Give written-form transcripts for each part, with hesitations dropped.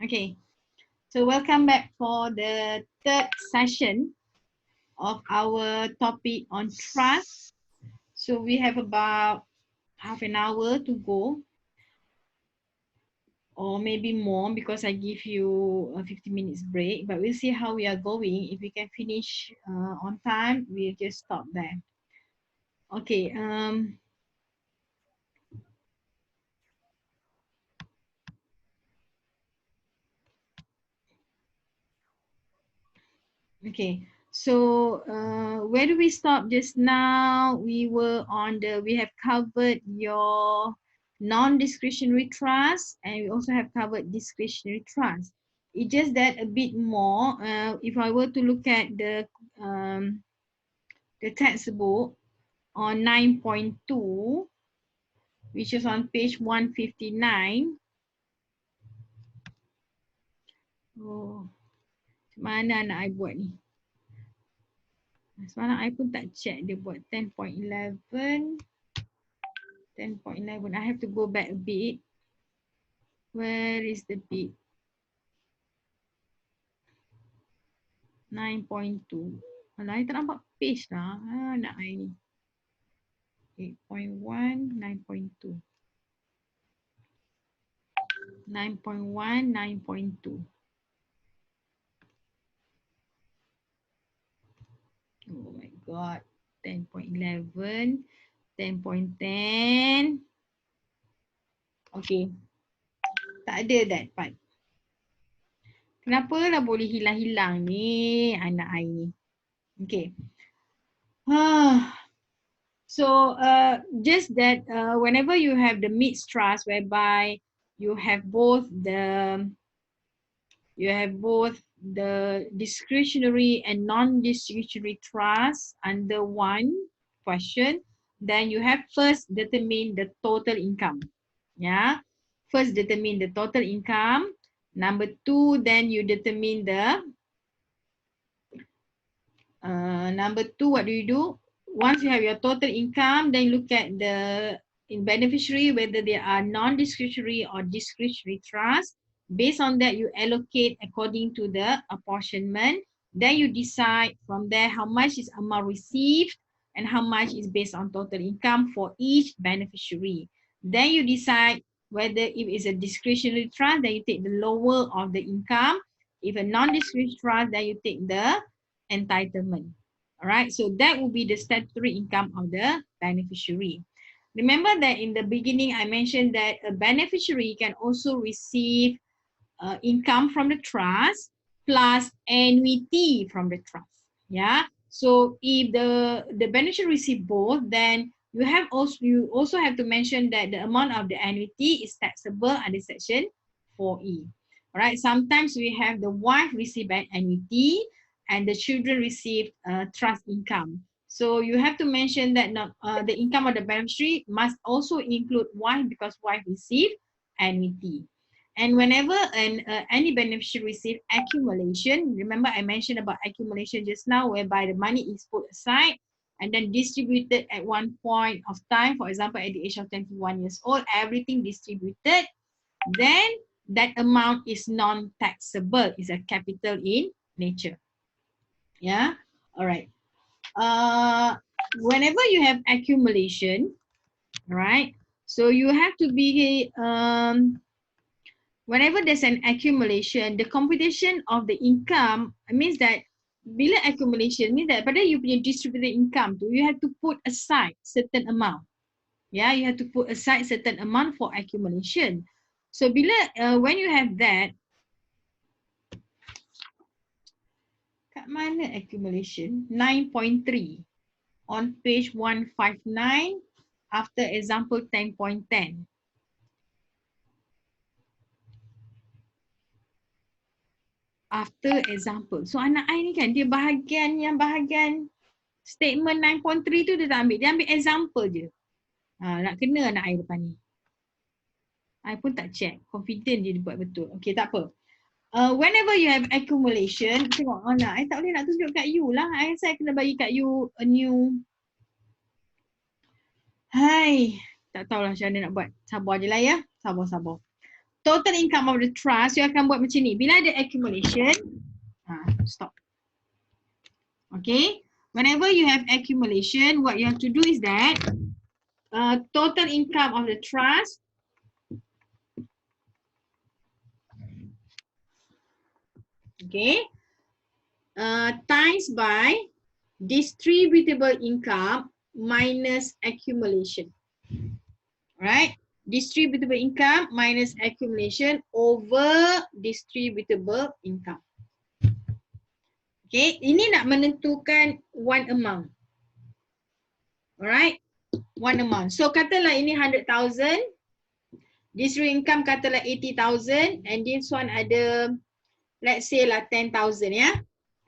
Okay, so welcome back for the third session of our topic on trust. So we have about half an hour to go, or maybe more because I give you a 50 minutes break, but we'll see how we are going. If we can finish on time, we'll just stop there. Okay, okay. So where do we stop just now? We have covered your non-discretionary trust, and we also have covered discretionary trust. It's just that a bit more. If I were to look at the textbook on 9.2, which is on page 159. Oh, mana nak I buat ni? Semalam I pun tak check dia buat 10.11. 10.11. I have to go back a bit. Where is the bit? 9.2. Alah, I tak nampak page lah. Nak I ni. 8.1, 9.2. 9.1, 9.2. Oh my god. 10.11. 10.10. Okay. Tak ada that part. Kenapa lah boleh hilang-hilang ni anak I ni? Okay. So just that whenever you have the mixed trust whereby you have both the discretionary and non-discretionary trust under one question, then you have first determine the total income. Yeah, first determine the total income. Number two, then you determine the number two, what do? Once you have your total income, then look at the beneficiary, whether they are non-discretionary or discretionary trust. Based on that, you allocate according to the apportionment. Then you decide from there how much is amount received and how much is based on total income for each beneficiary. Then you decide whether if it's a discretionary trust, then you take the lower of the income. If a non-discretionary trust, then you take the entitlement. All right, so that will be the statutory income of the beneficiary. Remember that in the beginning, I mentioned that a beneficiary can also receive income from the trust plus annuity from the trust. Yeah, so if the beneficiary receive both, then you also have to mention that the amount of the annuity is taxable under section 4E. All right, sometimes we have the wife receive an annuity and the children receive trust income. So you have to mention that the income of the beneficiary must also include wife because wife receive annuity. And whenever any beneficiary receive accumulation, remember I mentioned about accumulation just now, whereby the money is put aside and then distributed at one point of time, for example, at the age of 21 years old, everything distributed, then that amount is non-taxable, is a capital in nature. Yeah, all right. Whenever you have accumulation, right? So you have to be whenever there's an accumulation, the computation of the income means that bila accumulation means that pada you punya distributed income tu, you have to put aside certain amount. Yeah, you have to put aside certain amount for accumulation. So bila when you have that, kat mana accumulation? 9.3 on page 159 after example 10.10. After example. So anak I ni kan, dia bahagian statement 9.3 tu dia tak ambil. Dia ambil example je. Nak kena anak I depan ni. I pun tak check. Confident dia buat betul. Okay, tak apa. Whenever you have accumulation, tengok anak, I tak boleh nak tunjuk kat you lah. Saya kena bagi kat you a new. Hai, tak tahulah macam mana nak buat. Sabar je lah ya. Sabar. total income of the trust, you akan buat macam ni. Bila ada accumulation, stop. Okay, whenever you have accumulation, what you have to do is that total income of the trust times by distributable income minus accumulation. Right? Distributable income minus accumulation over distributable income. Okay, ini nak menentukan one amount. Alright, one amount. So katalah ini 100,000, distributable income katalah 80,000, and this one ada, let's say lah 10,000 ya.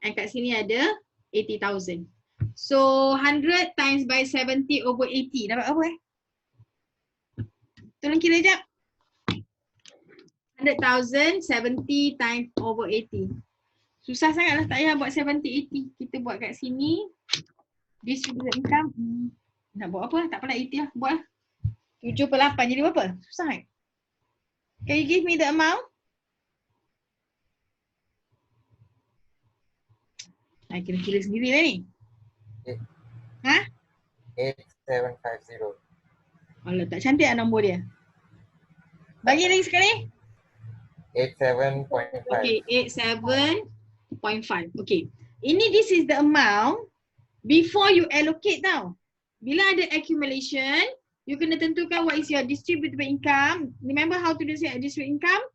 And kat sini ada 80,000. So 100 times by 70 over 80 dapat apa Tolong kira sekejap. 100,000 70 times over 80. Susah sangat lah, tak payah buat 70 80. Kita buat kat sini. Distributed income. Nak buat apa? Tak apalah 80 lah. Buat lah. 7 per 8 jadi berapa? Susah kan? Can you give me the amount? I kena kira sendiri lah ni. Ha? 8750. Alah, tak cantik lah nombor dia. Bagi lagi sekali. 87.5. Okay, 87.5. Okay. This is the amount before you allocate tau. Bila ada accumulation, you kena tentukan what is your distributable income. Remember how to do distributable income?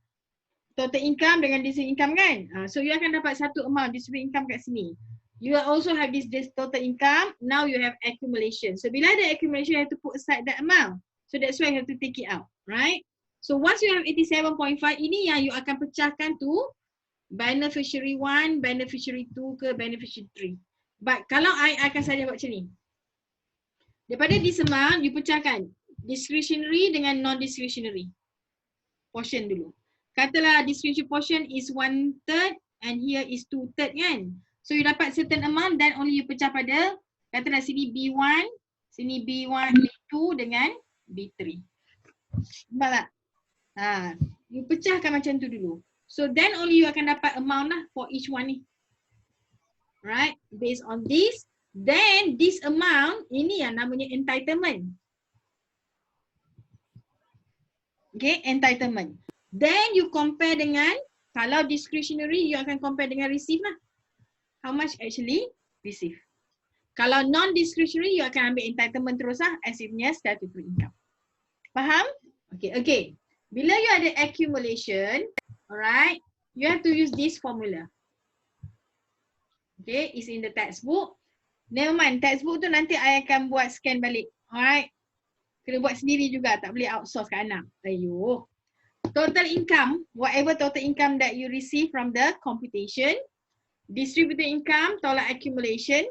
Total income dengan distributable income kan? So you akan dapat satu amount distributable income kat sini. You also have this total income. Now you have accumulation. So bila ada accumulation, you have to put aside that amount. So that's why you have to take it out, right? So once you have 87.5, ini yang you akan pecahkan to beneficiary 1, beneficiary 2 ke beneficiary 3. But kalau I akan saja buat macam ni. Daripada this amount, you pecahkan discretionary dengan non-discretionary portion dulu. Katalah discretionary portion is 1/3 and here is 2/3 kan. So you dapat certain amount dan only you pecah pada, katalah sini B1, sini B1, B2 dengan B3. Nampak tak? You pecahkan macam tu dulu. So then only you akan dapat amount lah for each one ni. Right? Based on this, then this amount, ini yang namanya entitlement. Okay, entitlement. Then you compare dengan, kalau discretionary, you akan compare dengan receive lah. How much actually receive. Kalau non-discretionary, you akan ambil entitlement terus lah as if punya statutory income. Faham? Okay. Bila you ada accumulation, alright, you have to use this formula. Okay, it's in the textbook. Never mind, textbook tu nanti I akan buat scan balik. Alright. Kena buat sendiri juga, tak boleh outsource kat anak. Ayuh. Total income, whatever total income that you receive from the computation, distributed income tolak accumulation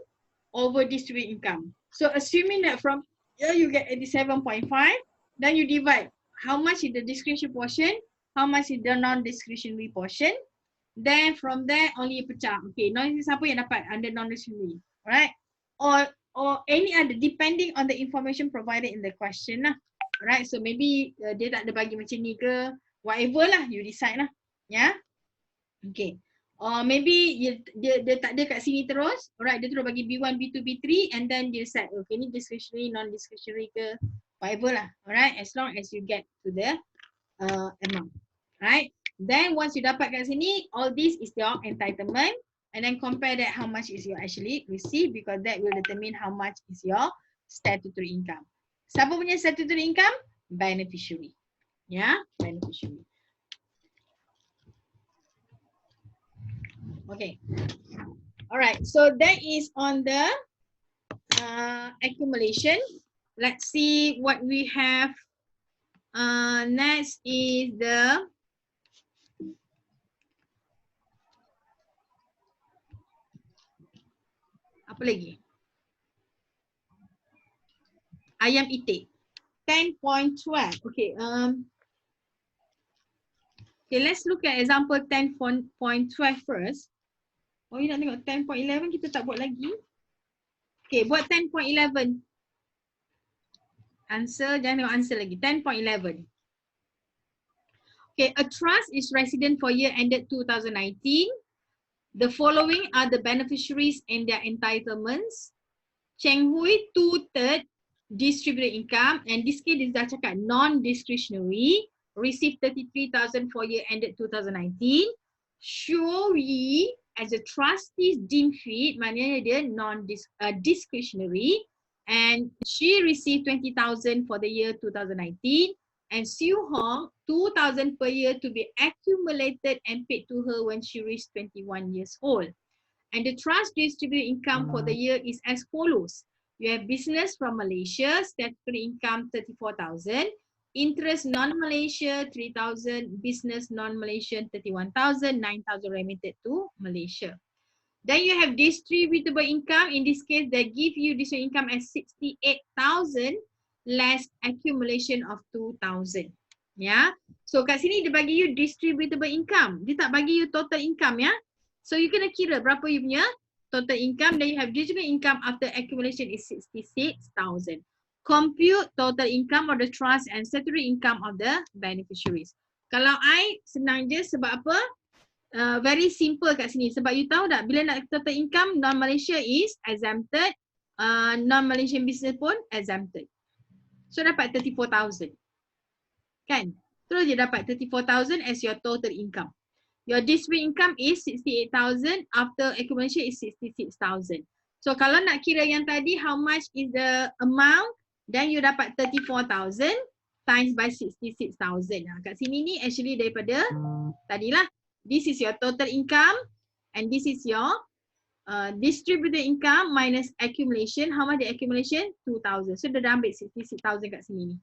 over distributed income. So assuming that from here you get 87.5, then you divide how much is the discretionary portion, how much is the non-discretionary portion. Then from there only you pecah. Okay, siapa yang dapat under non-discretionary, right? Or any other depending on the information provided in the question lah. Right, so maybe dia tak ada bagi macam ni ke, whatever lah, you decide lah. Yeah. Okay. Or maybe dia tak ada kat sini terus. Alright, dia terus bagi B1, B2, B3 and then dia decide, okay ni discretionary, non-discretionary ke, whatever lah. Alright, as long as you get to the amount. Right. Then once you dapat kat sini, all this is your entitlement and then compare that how much is your actually receive because that will determine how much is your statutory income. Siapa punya statutory income? Beneficiary. Yeah, beneficiary. Okay. Alright, so that is on the accumulation. Let's see what we have. Next is the apa lagi? Ayam itik. 10.12. Okay. Okay, let's look at example 10.12 first. Oh, you nak tengok 10.11 kita tak buat lagi. Okay, buat 10.11. Answer, jangan tengok answer lagi. 10.11. Okay, a trust is resident for year ended 2019. The following are the beneficiaries and their entitlements. Cheng Hui, 2/3 distributed income, and this case dia dah cakap non-discretionary, received 33,000 for year ended 2019. Shu Yi as a trustee deemed fit, maknanya dia discretionary, and she received 20,000 for the year 2019. And Siu Hong, 2,000 per year to be accumulated and paid to her when she reached 21 years old. And the trust distributed income for the year is as follows. You have business from Malaysia, statutory income 34,000, interest non-Malaysia 3,000, business non-Malaysian 31,000, 9,000 remitted to Malaysia. Then you have distributable income. In this case, they give you this income as 68,000 less accumulation of 2,000. Yeah. So kat sini dia bagi you distributable income. Dia tak bagi you total income ya. So you kena kira berapa you punya total income. Then you have distributable income after accumulation is 66,000. Compute total income of the trust and statutory income of the beneficiaries. Kalau I senang je sebab apa? Very simple kat sini. Sebab you tahu tak bila nak total income non-Malaysia is exempted, non-Malaysian business pun exempted. So dapat 34,000. Kan? Terus je dapat 34,000 as your total income. Your distributed income is 68,000, after accumulation is 66,000. So kalau nak kira yang tadi how much is the amount, then you dapat 34,000 times by 66,000. Kat sini ni actually daripada tadilah. This is your total income and this is your distributed income minus accumulation. How much the accumulation? 2,000. So dia dah ambil 66,000 kat sini ni.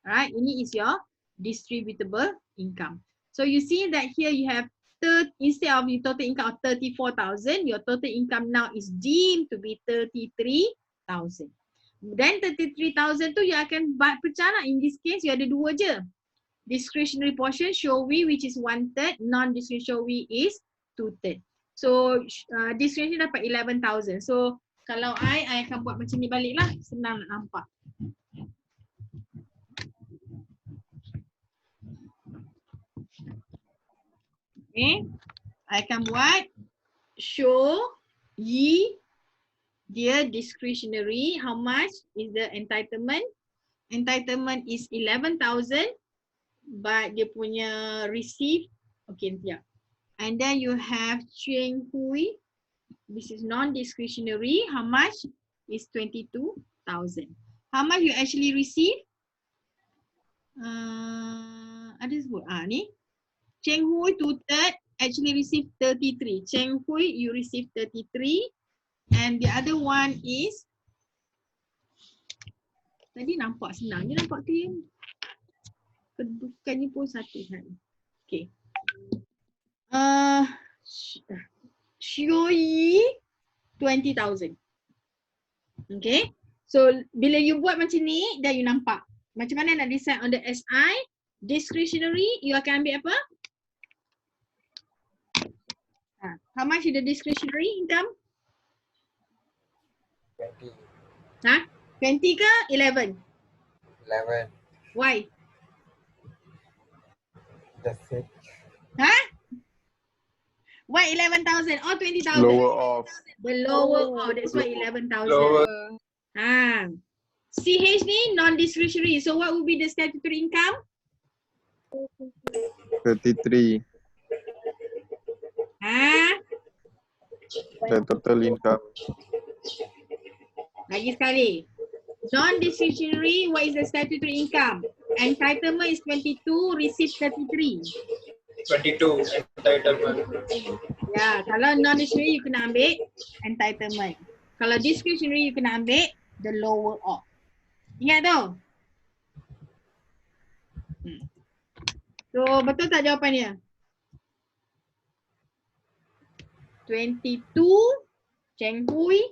Alright, ini is your distributable income. So you see that here you have instead of your total income of 34,000, your total income now is deemed to be 33,000. Then 33,000 tu you akan pecah lah. In this case you ada dua je. Discretionary portion show we which is 1/3, non-discretionary show we is 2/3. So discretionary dapat 11,000. So kalau I akan buat macam ni balik lah, senang nak nampak. Okay, I akan buat show Yi dia discretionary, how much is the entitlement? Entitlement is 11,000. But dia punya receive, okay, nanti ya. And then you have Cheng Hui, this is non-discretionary, how much is 22,000. How much you actually receive? Ada sebut, ni. Cheng Hui 2/3 actually receive 33. Cheng Hui you receive 33 and the other one is, tadi nampak senang je nampak clear. Kedudukannya pun satu kan. Okay. Xioi 20,000. Okay. So bila you buat macam ni, dah you nampak. Macam mana nak decide on the SI? Discretionary, you akan ambil apa? How much is the discretionary income? 20. 20 ke 11? 11. Why? That's it. Why 11,000 or 20,000? Lower off. The lower off, that's why 11,000. Lower. CH ni non-discretionary. So what would be the statutory income? 33. The total income. Lagi sekali. Non-discretionary, what is the statutory income? Entitlement is 22, receive 33. 22 entitlement. Ya, kalau non-discretionary you kena ambil entitlement. Kalau discretionary you kena ambil the lower off. Ingat tu? So betul tak jawapannya? 22 Cheng Hui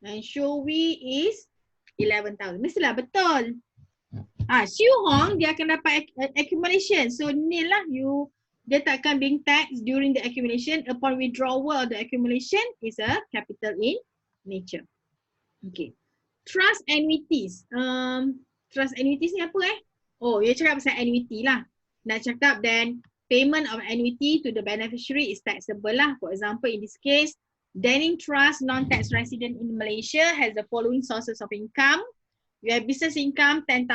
and Showi is 11,000. Mestilah betul. Xiu Hong dia akan dapat accumulation. So nil lah, dia takkan being taxed during the accumulation. Upon withdrawal of the accumulation is a capital in nature. Okay. Trust annuities. Trust annuities ni apa Oh, dia cakap pasal annuity lah. nak cakap then payment of annuity to the beneficiary is taxable lah. For example, in this case, Denning Trust non-tax resident in Malaysia has the following sources of income. You have business income 10,000,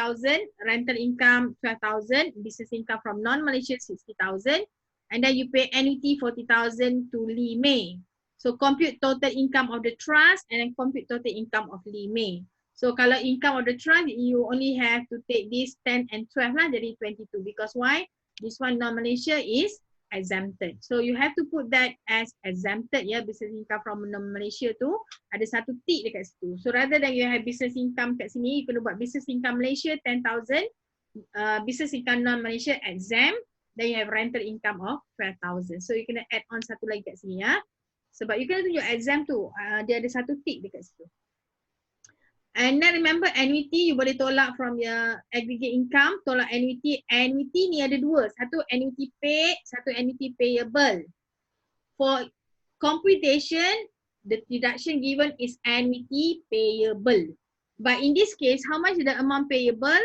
rental income 12,000, business income from non-Malaysia 60,000, and then you pay annuity 40,000 to Lee May. So compute total income of the trust and then compute total income of Lee May. So kalau income of the trust, you only have to take this 10 and 12 lah, jadi 22. Because why? This one non-Malaysia is exempted. So you have to put that as exempted ya, business income from non-Malaysia tu ada satu tick dekat situ. So rather than you have business income kat sini, you kena buat business income Malaysia 10,000, business income non-Malaysia exempt, then you have rental income of 12,000. So you kena add on satu lagi kat sini ya. Sebab you kena tunjuk exempt tu, dia ada satu tick dekat situ. And then remember annuity you boleh tolak from your aggregate income, tolak annuity. Annuity ni ada dua, satu annuity paid, satu annuity payable. For computation, the deduction given is annuity payable. But in this case, how much is the amount payable?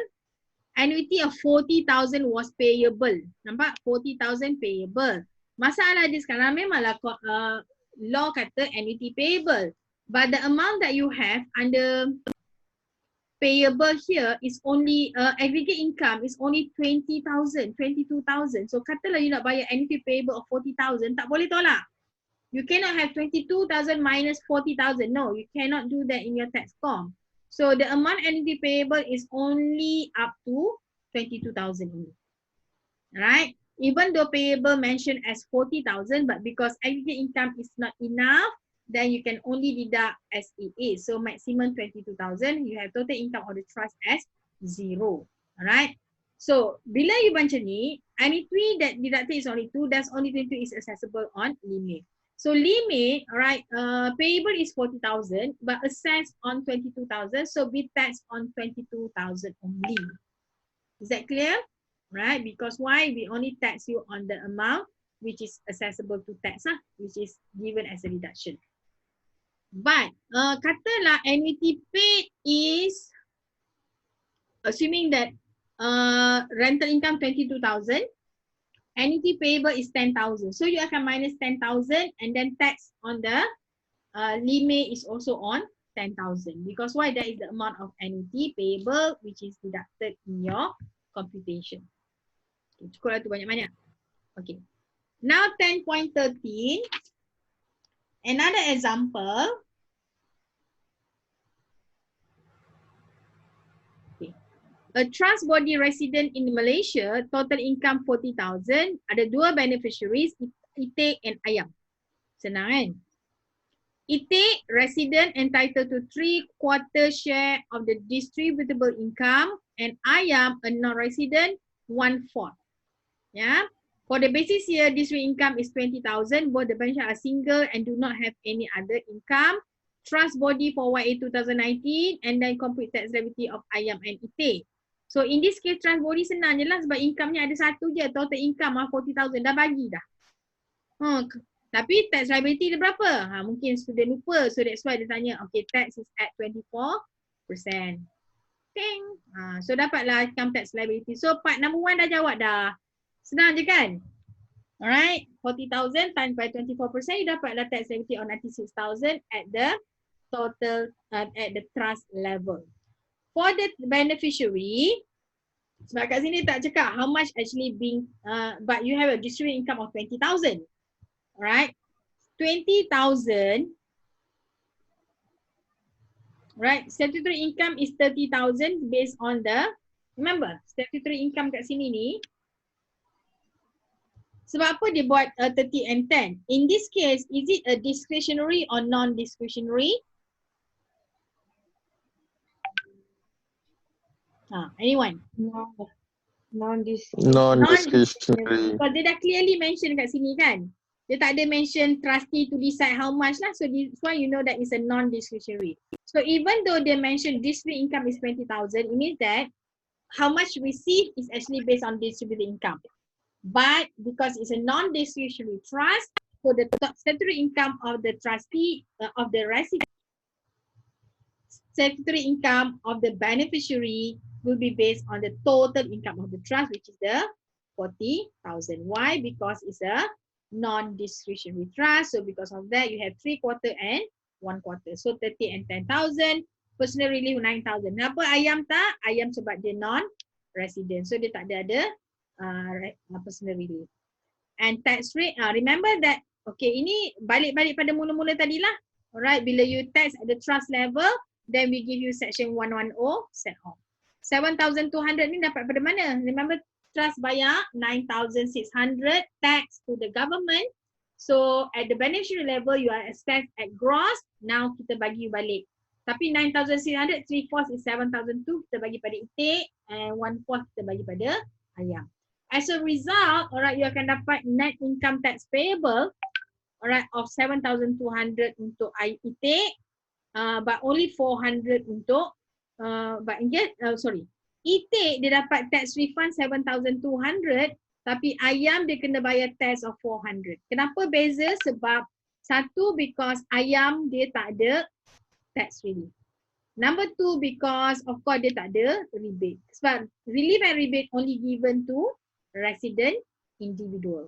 Annuity of 40,000 was payable. Nampak? 40,000 payable. Masalah dia sekarang memanglah law kata annuity payable. But the amount that you have under payable here is only aggregate income is only 20,000, 22,000. So katalah you nak bayar annuity payable of 40,000, tak boleh tolak. You cannot have 22,000 minus 40,000. No, you cannot do that in your tax form. So the amount annuity payable is only up to 22,000 only. Right? Even though payable mentioned as 40,000, but because aggregate income is not enough, then you can only deduct as it is. So maximum 22,000, you have total income of the trust as 0. Alright. So bila you macam ni, annuity that deducted is only 2, that's only 22 is accessible on limit. So limit, alright, payable is 40,000, but assessed on 22,000, so be taxed on 22,000 only. Is that clear? Right? Because why? We only tax you on the amount which is accessible to tax, which is given as a deduction. But katalah annuity paid is assuming that rental income 22,000, annuity payable is 10,000. So you akan minus 10,000 and then tax on the limit is also on 10,000. Because why? That is the amount of annuity payable which is deducted in your computation. Okay, cukup lah tu banyak-banyak. Okay. Now 10.13. Another example. A trust body resident in Malaysia, total income 40,000, ada dua beneficiaries, Itik and Ayam. Senang kan? Itik, resident entitled to 3/4 share of the distributable income, and Ayam, a non-resident, 1/4. Yeah. For the basis year, distributed income is 20,000, both the beneficiaries are single and do not have any other income. Trust body for YA 2019, and then complete tax liability of Ayam and Itik. So in this case, trust body senang je lah sebab income-nya ada satu je. Total income 40,000 dah bagi dah. Tapi tax liability dia berapa? Mungkin student lupa. So that's why dia tanya, okay, tax is at 24%. Ting. So dapatlah income tax liability. So part number 1 dah jawab dah. Senang je kan? Alright, 40,000 times by 24%, you dapatlah tax liability on 96,000 at the total, at the trust level. For the beneficiary, sebab kat sini tak cakap how much actually being, but you have a distributed income of 20,000. Alright, 20,000, right, statutory income is 30,000 based on the, remember, statutory income kat sini ni, sebab apa dia buat 30 and 10? In this case, is it a discretionary or non-discretionary? Anyone? Non-discretionary. Because dia dah clearly mention kat sini kan. Dia tak ada mention trustee to decide how much lah. So this one you know that is a non-discretionary. So even though they mention distributed income is 20,000, it means that how much received is actually based on distributed income. But because it's a non-discretionary trust, so the statutory income of the trustee of the resident, statutory income of the beneficiary will be based on the total income of the trust, which is the 40,000. Why? Because it's a non-discretionary trust. So because of that, you have 3/4 and 1/4. So 30 and 10,000. Personal relief 9,000. Kenapa ayam tak? Ayam sebab dia non-resident. So dia tak ada personal relief. And tax rate, remember that, okay, ini balik-balik pada mula-mula tadilah. Alright, bila you tax at the trust level, then we give you section 110 set off. 7,200 ni dapat pada mana? Remember, trust bayar 9,600 tax to the government. So at the beneficiary level, you are assessed at gross. Now kita bagi you balik. Tapi 9,600, 3/4 is 7,200, kita bagi pada itik, and 1/4 kita bagi pada ayam. As a result, alright, you akan dapat net income tax payable, alright, of 7,200 untuk itik, but only 400 untuk, itik dia dapat tax refund 7,200, tapi ayam dia kena bayar tax of 400. Kenapa beza? Sebab satu, because ayam dia tak ada tax relief. Number two, because of course dia tak ada rebate. Sebab relief and rebate only given to resident individual.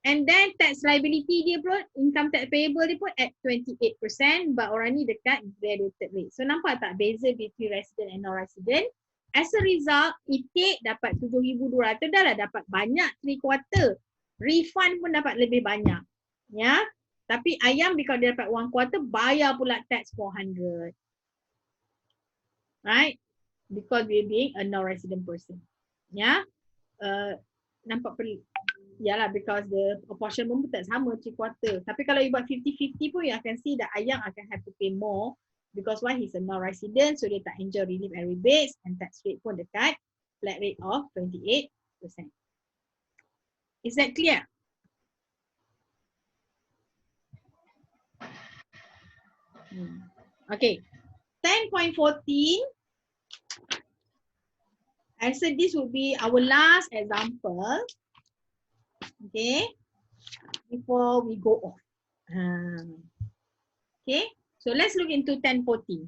And then tax liability dia pun, income tax payable dia pun at 28%, but orang ni dekat graduated rate. So nampak tak beza between resident and non-resident? As a result, itik dapat 7,200, dah lah dapat banyak 3/4. Refund pun dapat lebih banyak. Ya. Tapi ayam because dia dapat 1/4, bayar pula tax 400. Right? Because we being a non-resident person. Ya. Nampak perlu. Yalah, because the apportionment pun tak sama 3/4. Tapi kalau you buat 50-50 pun, you akan see that ayam akan have to pay more because one, he's a non-resident, so dia tak enjoy relief and rebates, and tax rate pun dekat flat rate of 28%. Is that clear? Okay. 10.14. I said this will be our last example. Okay. Before we go off. Okay. So let's look into 10.14.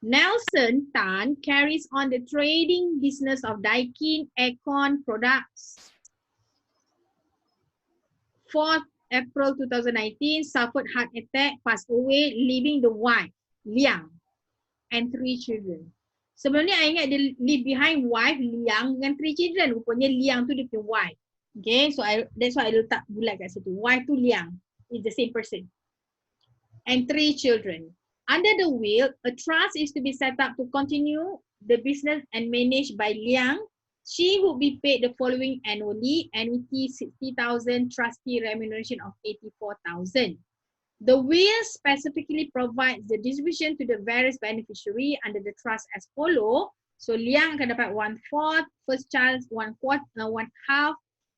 Nelson Tan carries on the trading business of Daikin Aircon products. 4th April 2019, suffered heart attack, passed away, leaving the wife, Liang, and 3 children. Sebelum ni, I ingat dia leave behind wife, Liang, dengan 3 children. Rupanya Liang tu dia punya wife. Okay, so that's why I letak bulat kat situ. Wife tu Liang. It's the same person. And 3 children. Under the will, a trust is to be set up to continue the business and managed by Liang. She would be paid the following annually: annuity 60,000, trustee remuneration of 84,000. The will specifically provides the distribution to the various beneficiary under the trust as follow. So Liang akan dapat 1/4, first child 1/2,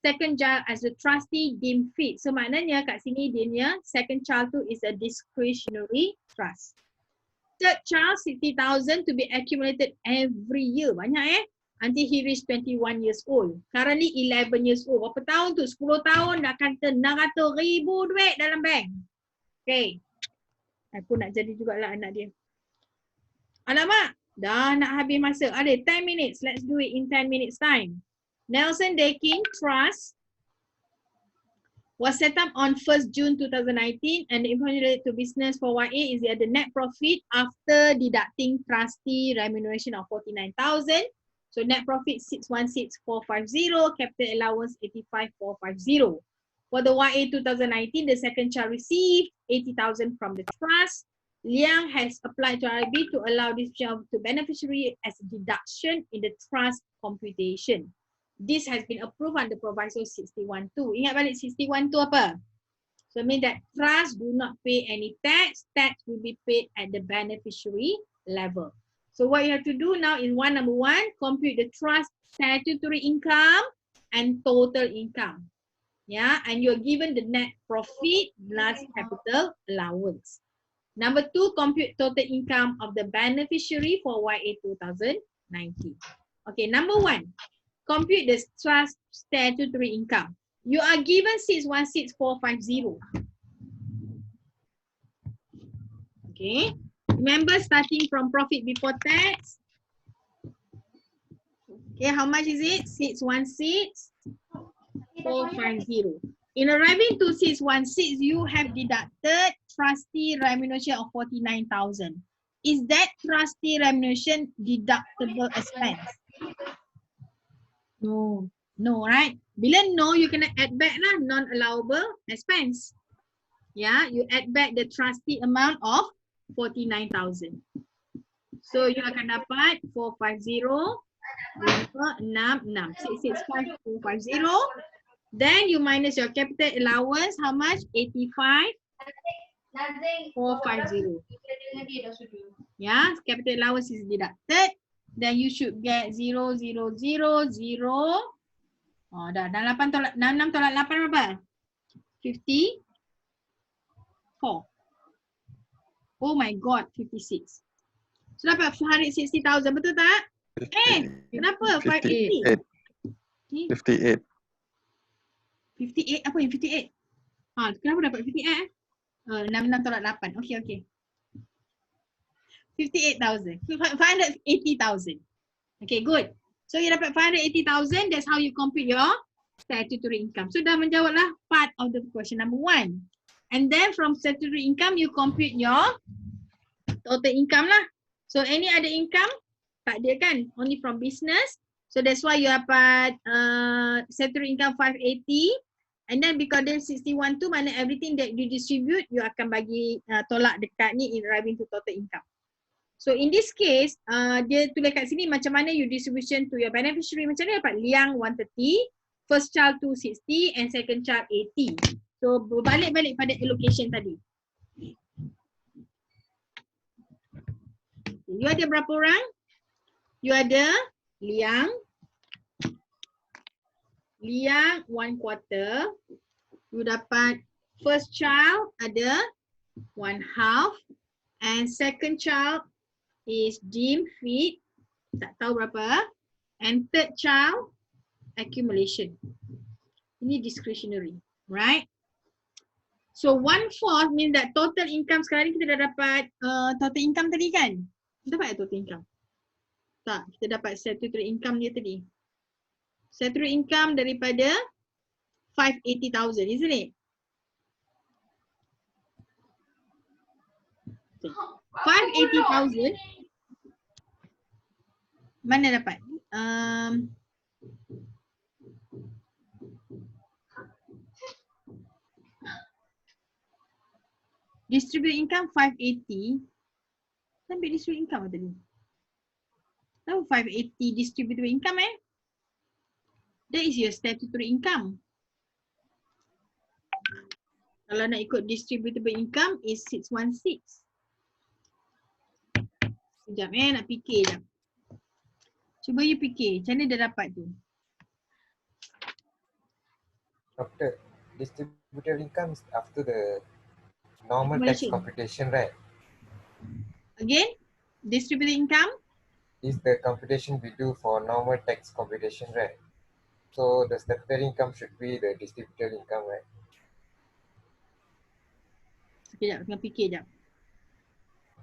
second child as a trustee deemed fit. So maknanya kat sini dia second child tu is a discretionary trust. Third child 60,000 to be accumulated every year. Banyak until he reach 21 years old. Currently 11 years old. Berapa tahun tu? 10 tahun dah kata 600,000 duit dalam bank. Okay. Aku nak jadi jugalah anak dia. Alamak, dah nak habis masa. Ada 10 minutes. Let's do it in 10 minutes time. Nelson Daikin Trust was set up on 1st June 2019 and the information related to business for YA is the net profit after deducting trustee remuneration of 49,000. So net profit 616,450, capital allowance 85,450. For the YA 2019, the second child received 80,000 from the trust. Liang has applied to RIB to allow this child to beneficiary as a deduction in the trust computation. This has been approved under Proviso 61.2. Ingat balik 61.2 apa? So mean that trust do not pay any tax. Tax will be paid at the beneficiary level. So what you have to do now is number one, compute the trust statutory income and total income. Yeah, and you're given the net profit plus capital allowance. Number two, compute total income of the beneficiary for YA 2019. Okay, number one, compute the trust statutory income. You are given 616,450. Okay. Remember starting from profit before tax. Okay, how much is it? 616,450. In arriving to 616, you have deducted trustee remuneration of 49,000. Is that trustee remuneration deductible expense? No. No, right? Bila no, you kena add back lah non-allowable expense. Yeah, you add back the trustee amount of 49,000. So you akan dapat 450, 566, 665,450. Then you minus your capital allowance, how much? 85,450. Yeah, capital allowance is deducted. Then you should get 0,000. Oh, dah 8 tolak 66 tolak 8 berapa? 54. Oh my god, 56. So dapat 460,000, betul tak? Kenapa 580? 58. 58, apa yang 58? Kenapa dapat 58? 66 tolak 8. Okay. 58,000. 580,000. Okay, good. So you dapat 580,000, that's how you compute your statutory income. So dah menjawablah part of the question number 1. And then from statutory income, you compute your total income lah. So any other income? Tak ada kan? Only from business. So that's why you dapat statutory income 580. And then because there's 61 tu, mana everything that you distribute, you akan bagi tolak dekat ni in arriving to total income. So in this case, dia tulis kat sini macam mana you distribution to your beneficiary. Macam mana dapat liang 130, first child 260 and second child 80. So berbalik-balik pada allocation tadi. You ada berapa orang? You ada liang 1/4. You dapat first child ada 1/2 and second child is deemed fit, tak tahu berapa, and third child accumulation. Ini discretionary, right? So 1/4 means that total income sekarang ni kita dah dapat total income tadi kan? Kita dapat total income? Tak, kita dapat statutory income dia tadi. Statutory income daripada 580,000, isn't it? 580,000 mana dapat? Distribute income 580. Sampai distribute income tadi. Tahu 580 distributable income That is your statutory income. Kalau nak ikut distributable income is 616. Sekejap nak fikir jap. Cuba you fikir, macam mana dia dapat tu? Doctor, distributable income is after the normal tax computation, right? Again, distributable income? Is the computation we do for normal tax computation, right? So the statutory income should be the distributable income, right? Sekejap, tengah fikir jap.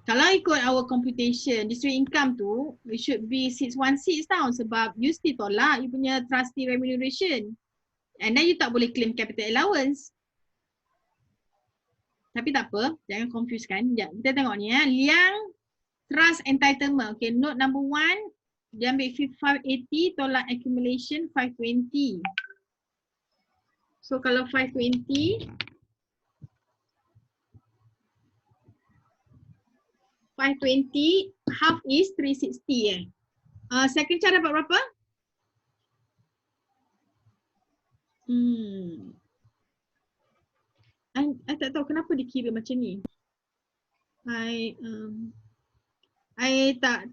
Kalau ikut our computation, distributable income tu, it should be 616 tau sebab you still tolak you punya trustee remuneration. And then you tak boleh claim capital allowance. Tapi tak apa, jangan confuse kan. Sekejap, kita tengok ni liang trust entitlement. Okay, note number 1, dia ambil 580 tolak accumulation 520. So kalau 520, 520 half is 360 second child dapat berapa? I tak tahu kenapa dikira macam ni. I tak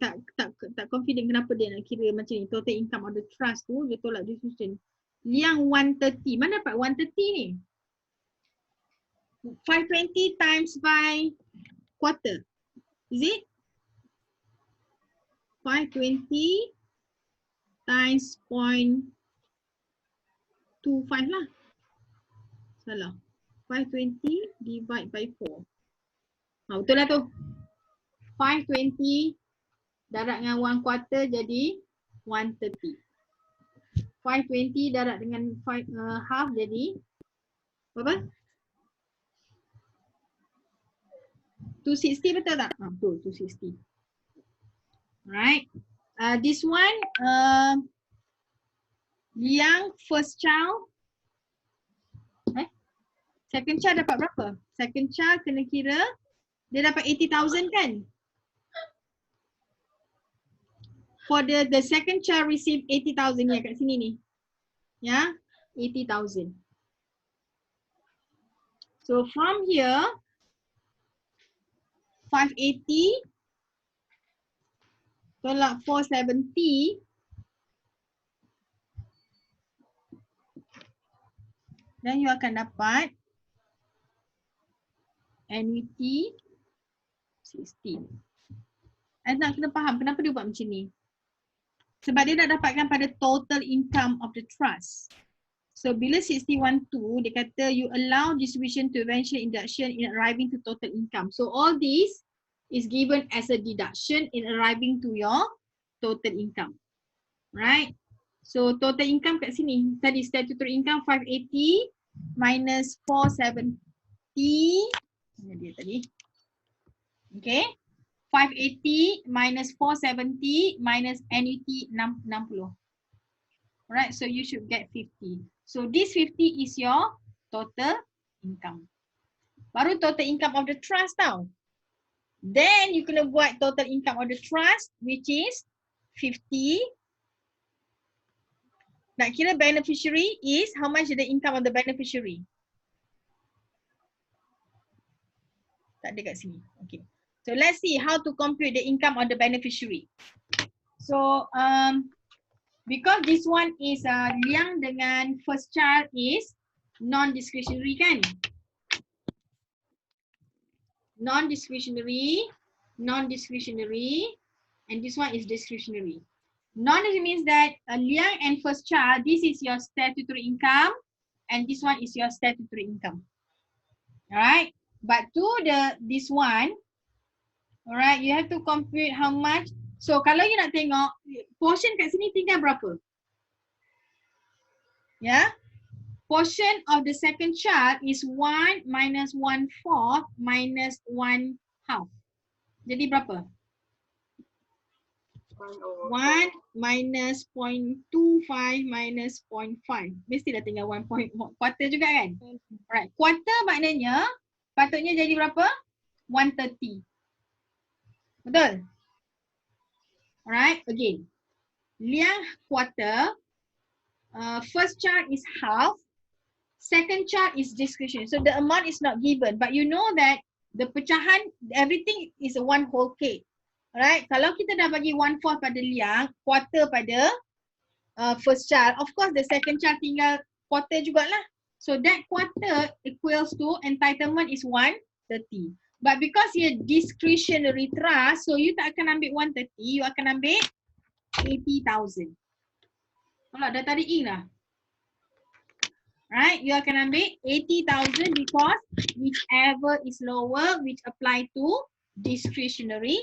confident kenapa dia nak kira macam ni. Total income of the trust tu dia tolak distribution. Liang 130. Mana dapat 130 ni? 520 times by quarter. Is it? 520 times 0.25 lah. Salah. 520 divide by 4. Betul lah tu. 520 darab dengan 1/4 jadi 130. 520 darab dengan half jadi berapa? 260 betul tak? Betul, 260. Alright. This one, yang first child, second child dapat berapa? Second child kena kira, dia dapat 80,000 kan? For the second child receive 80,000 ni kat sini ni. Ya, 80,000. So from here, 580 tolak 470, dan you akan dapat annuity 16. Nak kena faham kenapa dia buat macam ni. Sebab dia nak dapatkan pada total income of the trust. So bila 61.2 dia kata you allow distribution to eventual induction in arriving to total income. So all this is given as a deduction in arriving to your total income. Right? So total income kat sini. Tadi statutory income 580 minus 470. Mana dia tadi? Okay. 580 minus 470 minus annuity 60. Alright, so you should get 50. So this 50 is your total income. Baru total income of the trust tau. Then you kena buat total income of the trust which is 50. Nak kira beneficiary is how much is the income of the beneficiary? Tak ada kat sini. Okay. So let's see how to compute the income of the beneficiary. So because this one is Liang dengan first child is non-discretionary kan? Non-discretionary, non-discretionary, and this one is discretionary. Non-discretionary means that Liang and first child, this is your statutory income, and this one is your statutory income. Alright, but to this one, alright, you have to compute how much. So kalau you nak tengok portion kat sini tinggal berapa? Ya. Portion of the second child is 1 minus 1/4 minus 1/2. Jadi berapa? 1 minus 0.25 minus 0.5. Mestilah tinggal 1 quarter juga kan? Alright, quarter maknanya patutnya jadi berapa? 130. Betul? Alright, again. Liang quarter, first child is half, second child is discretionary. So the amount is not given, but you know that the pecahan, everything is a one whole cake. Alright, kalau kita dah bagi 1/4 pada Liang, quarter pada first child, of course the second child tinggal quarter jugalah. So that quarter equals to entitlement is 130. But because ia discretionary trust, so you tak akan ambil 130, you akan ambil 80,000. Kalau dah tarik in lah. Right, you akan ambil 80,000 because whichever is lower which apply to discretionary